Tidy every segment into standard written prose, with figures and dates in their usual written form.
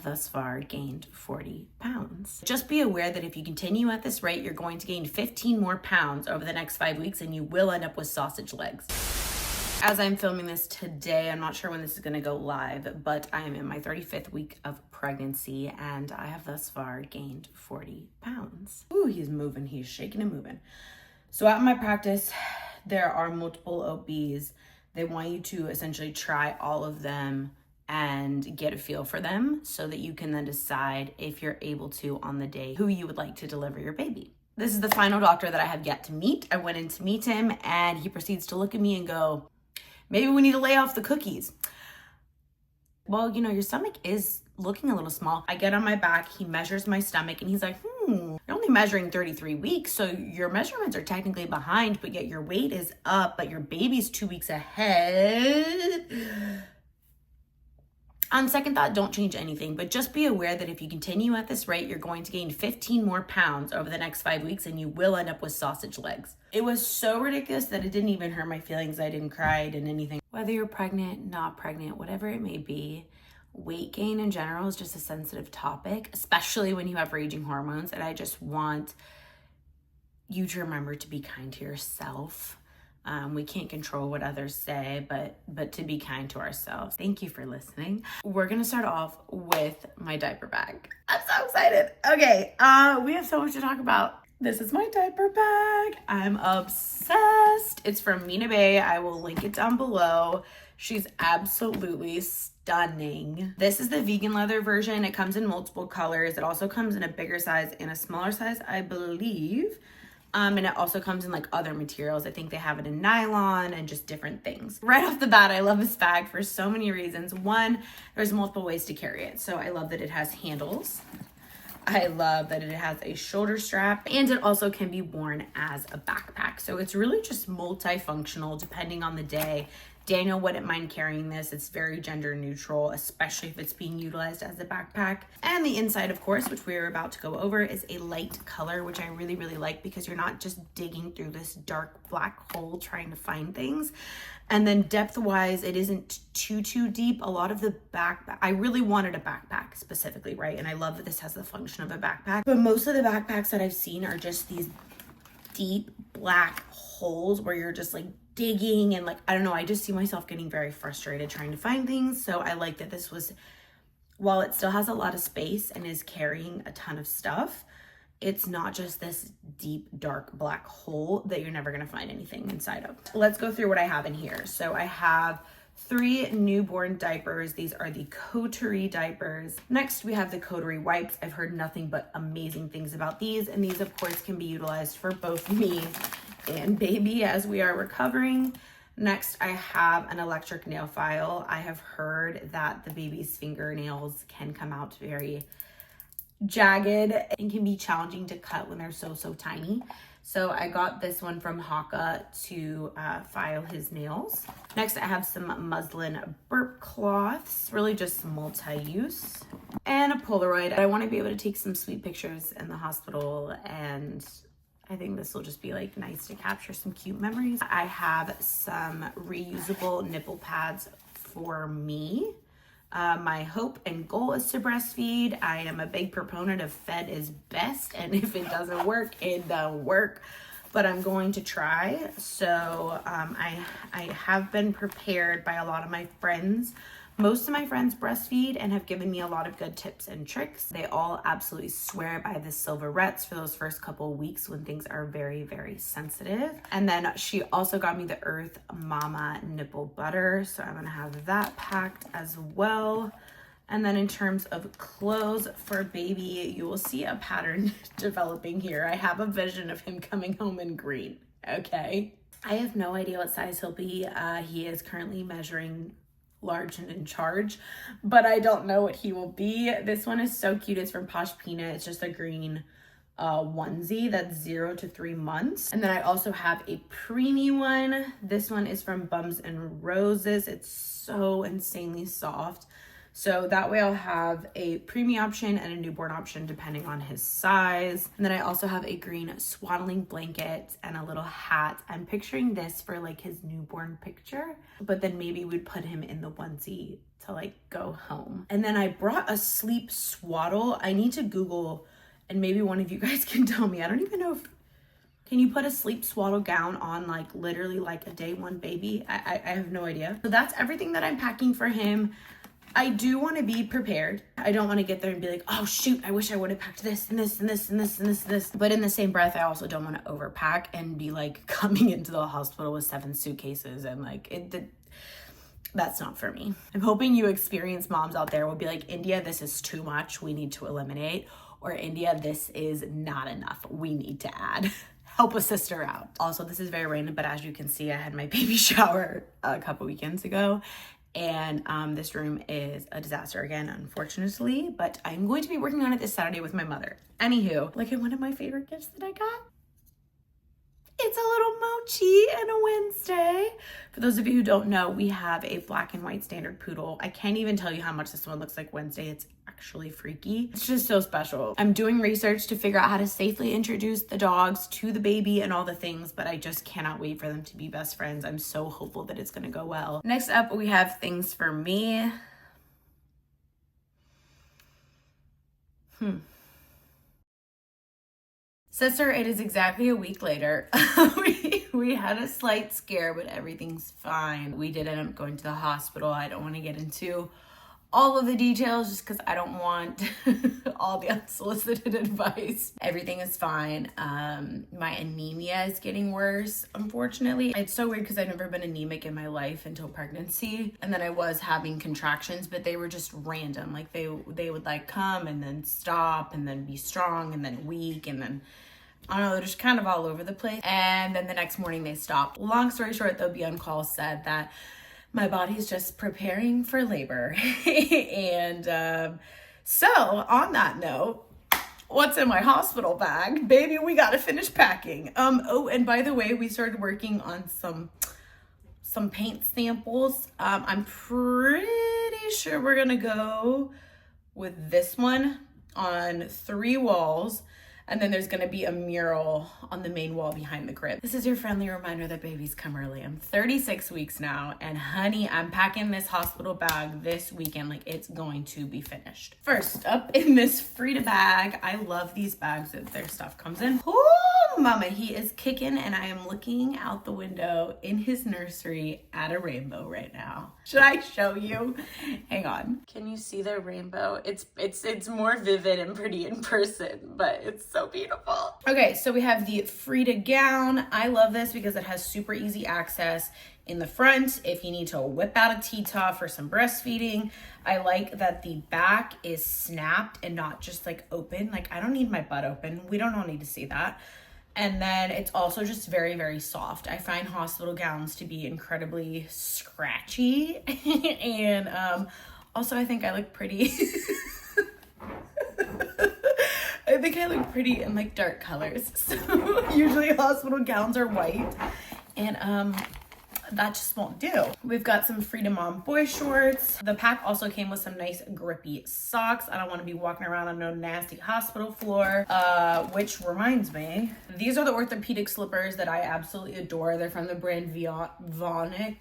thus far gained 40 pounds. Just be aware that if you continue at this rate, you're going to gain 15 more pounds over the next 5 weeks, and you will end up with sausage legs. As I'm filming this today, I'm not sure when this is gonna go live, but I am in my 35th week of pregnancy, and I have thus far gained 40 pounds. Ooh, he's moving, he's shaking and moving. So at my practice, there are multiple OBs. They want you to essentially try all of them and get a feel for them so that you can then decide if you're able to on the day who you would like to deliver your baby. This is the final doctor that I have yet to meet. I went in to meet him and he proceeds to look at me and go, maybe we need to lay off the cookies. Well, you know, your stomach is looking a little small. I get on my back, he measures my stomach and he's like, you're only measuring 33 weeks, so your measurements are technically behind, but yet your weight is up, but your baby's 2 weeks ahead. On second thought, don't change anything, but just be aware that if you continue at this rate, you're going to gain 15 more pounds over the next 5 weeks, and you will end up with sausage legs. It was so ridiculous that it didn't even hurt my feelings. I didn't cry, I didn't anything. Whether you're pregnant, not pregnant, whatever it may be, weight gain in general is just a sensitive topic, especially when you have raging hormones. And I just want you to remember to be kind to yourself. We can't control what others say, but to be kind to ourselves. Thank you for listening. We're gonna start off with my diaper bag. I'm so excited. Okay, we have so much to talk about. This is my diaper bag. I'm obsessed. It's from Mina Bay. I will link it down below. She's absolutely stunning. This is the vegan leather version. It comes in multiple colors. It also comes in a bigger size and a smaller size, I believe. And it also comes in like other materials. I think they have it in nylon and just different things. Right off the bat, I love this bag for so many reasons. One, there's multiple ways to carry it. So I love that it has handles. I love that it has a shoulder strap, and it also can be worn as a backpack. So it's really just multifunctional depending on the day. Daniel wouldn't mind carrying this. It's very gender neutral, especially if it's being utilized as a backpack. And the inside, of course, which we're about to go over, is a light color, which I really, really like because you're not just digging through this dark black hole trying to find things. And then depth-wise, it isn't too deep. A lot of the backpack, I really wanted a backpack specifically, right? And I love that this has the function of a backpack. But most of the backpacks that I've seen are just these deep black holes where you're just like digging and like, I don't know, I just see myself getting very frustrated trying to find things. So I like that this was, while it still has a lot of space and is carrying a ton of stuff, it's not just this deep, dark black hole that you're never gonna find anything inside of. Let's go through what I have in here. So I have 3 newborn diapers. These are the Coterie diapers. Next, we have the Coterie wipes. I've heard nothing but amazing things about these, and these, of course, can be utilized for both me and baby as we are recovering. Next, I have an electric nail file. I have heard that the baby's fingernails can come out very jagged and can be challenging to cut when they're so tiny. So I got this one from Haka to file his nails. Next, I have some muslin burp cloths, really just multi-use, and a Polaroid. I want to be able to take some sweet pictures in the hospital, and I think this will just be like nice to capture some cute memories. I have some reusable nipple pads for me. My hope and goal is to breastfeed. I am a big proponent of fed is best, and if it doesn't work, it don't work, but I'm going to try. So I have been prepared by a lot of my friends. Most of my friends breastfeed and have given me a lot of good tips and tricks. They all absolutely swear by the Silverettes for those first couple of weeks when things are very sensitive. And then she also got me the Earth Mama nipple butter, so I'm gonna have that packed as well. And then in terms of clothes for baby, you will see a pattern developing here. I have a vision of him coming home in green, okay? I have no idea what size he'll be. He is currently measuring large and in charge, but I don't know what he will be. This one is so cute. It's from Posh Peanut. It's just a green onesie that's 0 to 3 months. And then I also have a preemie one. This one is from Bums and Roses. It's so insanely soft, So that way I'll have a preemie option and a newborn option depending on his size. And then I also have a green swaddling blanket and a little hat. I'm picturing this for like his newborn picture, but then maybe we'd put him in the onesie to like go home. And then I brought a sleep swaddle. I need to Google, and maybe one of you guys can tell me. I don't even know if, can you put a sleep swaddle gown on like literally like a day one baby? I have no idea. So that's everything that I'm packing for him. I do want to be prepared. I don't want to get there and be like, oh shoot, I wish I would have packed this and this and this and this and this and this. But in the same breath, I also don't want to overpack and be like coming into the hospital with 7 suitcases and like that's not for me. I'm hoping you experienced moms out there will be like, India, this is too much. We need to eliminate. Or India, this is not enough. We need to add. Help a sister out. Also, this is very random, but as you can see, I had my baby shower a couple weekends ago. And this room is a disaster again, unfortunately, but I'm going to be working on it this Saturday with my mother. Anywho, like one of my favorite gifts that I got, it's a little mochi and a Wednesday. For those of you who don't know, we have a black and white standard poodle. I can't even tell you how much this one looks like Wednesday. It's actually freaky. It's just so special. I'm doing research to figure out how to safely introduce the dogs to the baby and all the things, but I just cannot wait for them to be best friends. I'm so hopeful that it's gonna go well. Next up, we have things for me. Sister, it is exactly a week later. we had a slight scare, but everything's fine. We did end up going to the hospital. I don't want to get into all of the details just because I don't want all the unsolicited advice. Everything is fine. My anemia is getting worse, unfortunately. It's so weird because I've never been anemic in my life until pregnancy. And then I was having contractions, but they were just random. Like they would like come and then stop and then be strong and then weak and then I don't know, they're just kind of all over the place. And then the next morning they stopped. Long story short, the OB on call said that my body's just preparing for labor. And so on that note, what's in my hospital bag? Baby, we gotta finish packing. Oh, and by the way, we started working on some paint samples. I'm pretty sure we're gonna go with this one on 3 walls. And then there's gonna be a mural on the main wall behind the crib. This is your friendly reminder that babies come early. I'm 36 weeks now, and honey, I'm packing this hospital bag this weekend. Like, it's going to be finished. First up in this Frida bag, I love these bags that their stuff comes in. Oh, mama, he is kicking, and I am looking out the window in his nursery at a rainbow right now. Should I show you? Hang on. Can you see the rainbow? It's more vivid and pretty in person, but it's so beautiful. Okay, so we have the Frida gown. I love this because it has super easy access in the front if you need to whip out a T-top for some breastfeeding. I like that the back is snapped and not just like open. Like, I don't need my butt open. We don't all need to see that. And then it's also just very, very soft. I find hospital gowns to be incredibly scratchy. And also I think I look pretty. I think I look pretty in like dark colors. So usually hospital gowns are white, and that just won't do. We've got some Frida Mom boy shorts. The pack also came with some nice grippy socks. I don't want to be walking around on no nasty hospital floor, which reminds me, these are the orthopedic slippers that I absolutely adore. They're from the brand Vionic.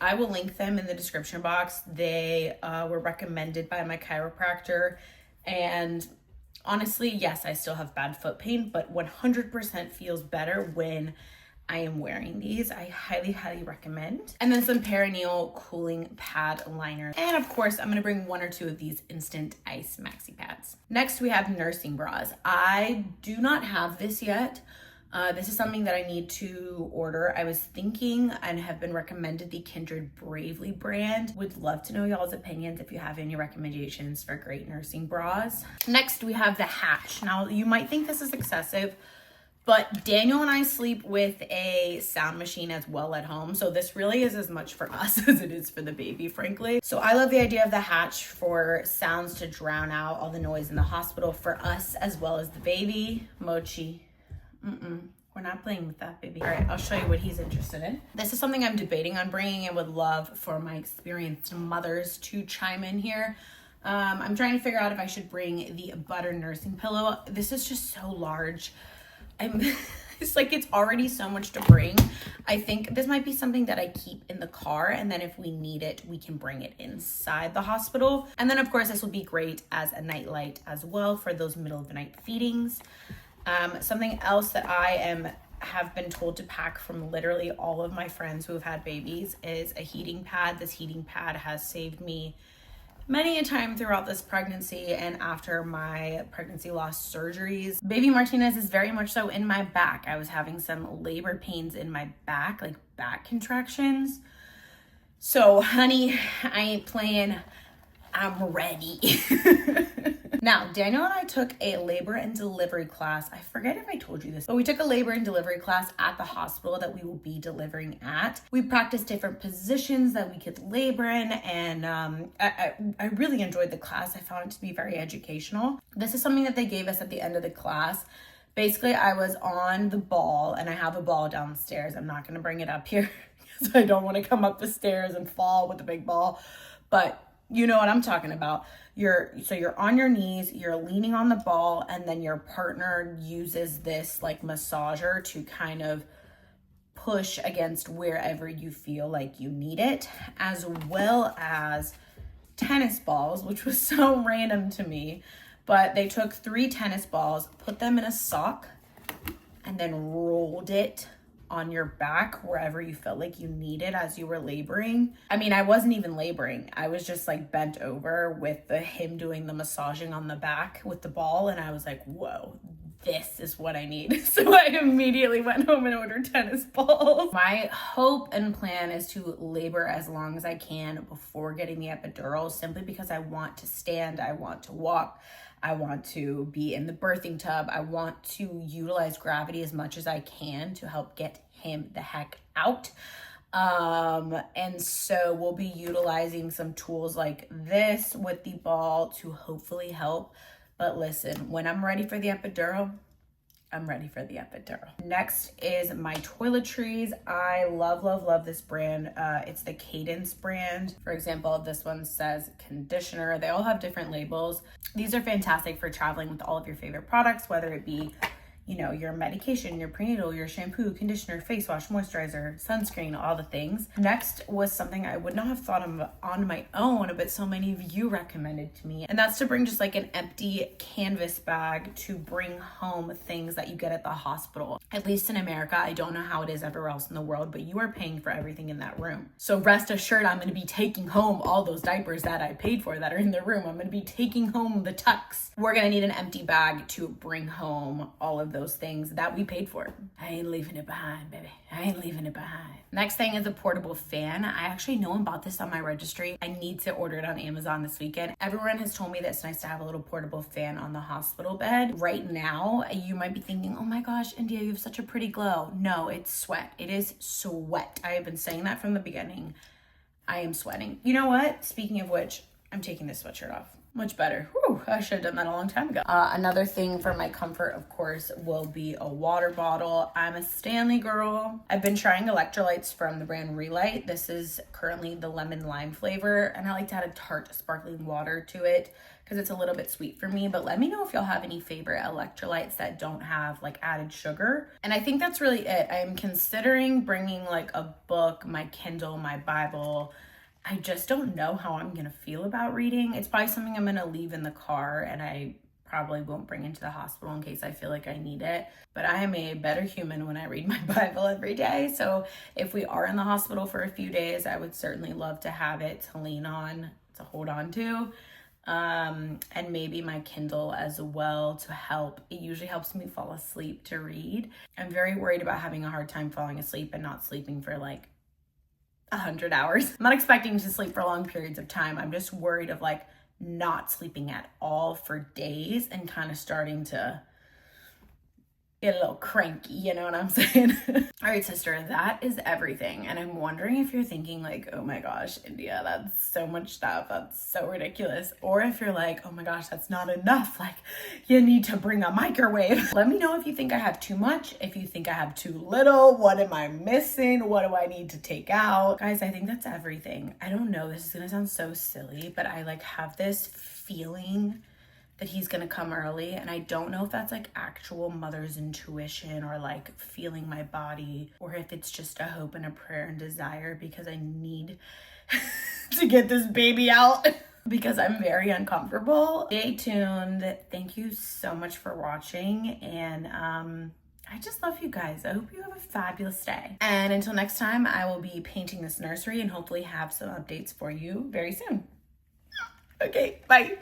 I will link them in the description box. They were recommended by my chiropractor, and honestly, yes, I still have bad foot pain, but 100% feels better when I am wearing these. I highly, highly recommend. And then some perineal cooling pad liners. And of course, I'm gonna bring 1 or 2 of these instant ice maxi pads. Next, we have nursing bras. I do not have this yet. This is something that I need to order. I was thinking and have been recommended the Kindred Bravely brand. Would love to know y'all's opinions if you have any recommendations for great nursing bras. Next, we have the Hatch. Now, you might think this is excessive, but Daniel and I sleep with a sound machine as well at home. So this really is as much for us as it is for the baby, frankly. So I love the idea of the Hatch for sounds to drown out all the noise in the hospital for us as well as the baby. Mochi. We're not playing with that, baby. All right, I'll show you what he's interested in. This is something I'm debating on bringing and would love for my experienced mothers to chime in here. I'm trying to figure out if I should bring the butter nursing pillow. This is just so large. It's like it's already so much to bring. I think this might be something that I keep in the car, and then if we need it, we can bring it inside the hospital. And then of course, this will be great as a nightlight as well for those middle of the night feedings. Something else that have been told to pack from literally all of my friends who have had babies is a heating pad. This heating pad has saved me many a time throughout this pregnancy and after my pregnancy loss surgeries. Baby Martinez is very much so in my back. I was having some labor pains in my back, like back contractions. So honey, I ain't playing. I'm ready. Now, Daniel and I took a labor and delivery class. I forget if I told you this, but we took a labor and delivery class at the hospital that we will be delivering at. We practiced different positions that we could labor in, and I really enjoyed the class. I found it to be very educational. This is something that they gave us at the end of the class. Basically, I was on the ball, and I have a ball downstairs. I'm not going to bring it up here because I don't want to come up the stairs and fall with the big ball, but you know what I'm talking about. You're on your knees, you're leaning on the ball, and then your partner uses this like massager to kind of push against wherever you feel like you need it, as well as tennis balls, which was so random to me. But they took 3 tennis balls, put them in a sock, and then rolled it on your back wherever you felt like you needed as you were laboring. I mean, I wasn't even laboring. I was just like bent over with him doing the massaging on the back with the ball. And I was like, whoa, this is what I need. So I immediately went home and ordered tennis balls. My hope and plan is to labor as long as I can before getting the epidural, simply because I want to stand, I want to walk, I want to be in the birthing tub. I want to utilize gravity as much as I can to help get him the heck out. And so we'll be utilizing some tools like this with the ball to hopefully help. But listen, when I'm ready for the epidural, I'm ready for the epidural. Next is my toiletries. I love this brand. It's the Cadence brand. For example, this one says conditioner. They all have different labels. These are fantastic for traveling with all of your favorite products, whether it be, you know, your medication, your prenatal, your shampoo, conditioner, face wash, moisturizer, sunscreen, all the things. Next was something I would not have thought of on my own, but so many of you recommended to me. And that's to bring just like an empty canvas bag to bring home things that you get at the hospital. At least in America, I don't know how it is everywhere else in the world, but you are paying for everything in that room. So rest assured, I'm gonna be taking home all those diapers that I paid for that are in the room. I'm gonna be taking home the tucks. We're gonna need an empty bag to bring home all of those things that we paid for. I ain't leaving it behind, baby. I ain't leaving it behind. Next thing is a portable fan. I actually know about this on my registry. I need to order it on Amazon this weekend. Everyone has told me that it's nice to have a little portable fan on the hospital bed. Right now, you might be thinking, oh my gosh, India, you have such a pretty glow. No, it's sweat. It is sweat. I have been saying that from the beginning. I am sweating. You know what? Speaking of which, I'm taking this sweatshirt off. Much better. Whew, I should have done that a long time ago. Another thing for my comfort, of course, will be a water bottle. I'm a Stanley girl. I've been trying electrolytes from the brand Relight. This is currently the lemon lime flavor, and I like to add a tart sparkling water to it because it's a little bit sweet for me. But let me know if y'all have any favorite electrolytes that don't have like added sugar. And I think that's really it. I'm considering bringing like a book, my Kindle, my Bible. I just don't know how I'm going to feel about reading. It's probably something I'm going to leave in the car, and I probably won't bring into the hospital in case I feel like I need it. But I am a better human when I read my Bible every day. So if we are in the hospital for a few days, I would certainly love to have it to lean on, to hold on to. And maybe my Kindle as well to help. It usually helps me fall asleep to read. I'm very worried about having a hard time falling asleep and not sleeping for like 100 hours. I'm not expecting to sleep for long periods of time. I'm just worried of like not sleeping at all for days and kind of starting to get a little cranky, you know what I'm saying? All right, sister, that is everything. And I'm wondering if you're thinking like, oh my gosh, India, that's so much stuff. That's so ridiculous. Or if you're like, oh my gosh, that's not enough. Like, you need to bring a microwave. Let me know if you think I have too much, if you think I have too little. What am I missing? What do I need to take out? Guys, I think that's everything. I don't know, this is gonna sound so silly, but I like have this feeling that he's gonna come early, and I don't know if that's like actual mother's intuition or like feeling my body, or if it's just a hope and a prayer and desire, because I need to get this baby out because I'm very uncomfortable. Stay tuned. Thank you so much for watching, and I just love you guys. I hope you have a fabulous day. And until next time, I will be painting this nursery and hopefully have some updates for you very soon. Okay, bye.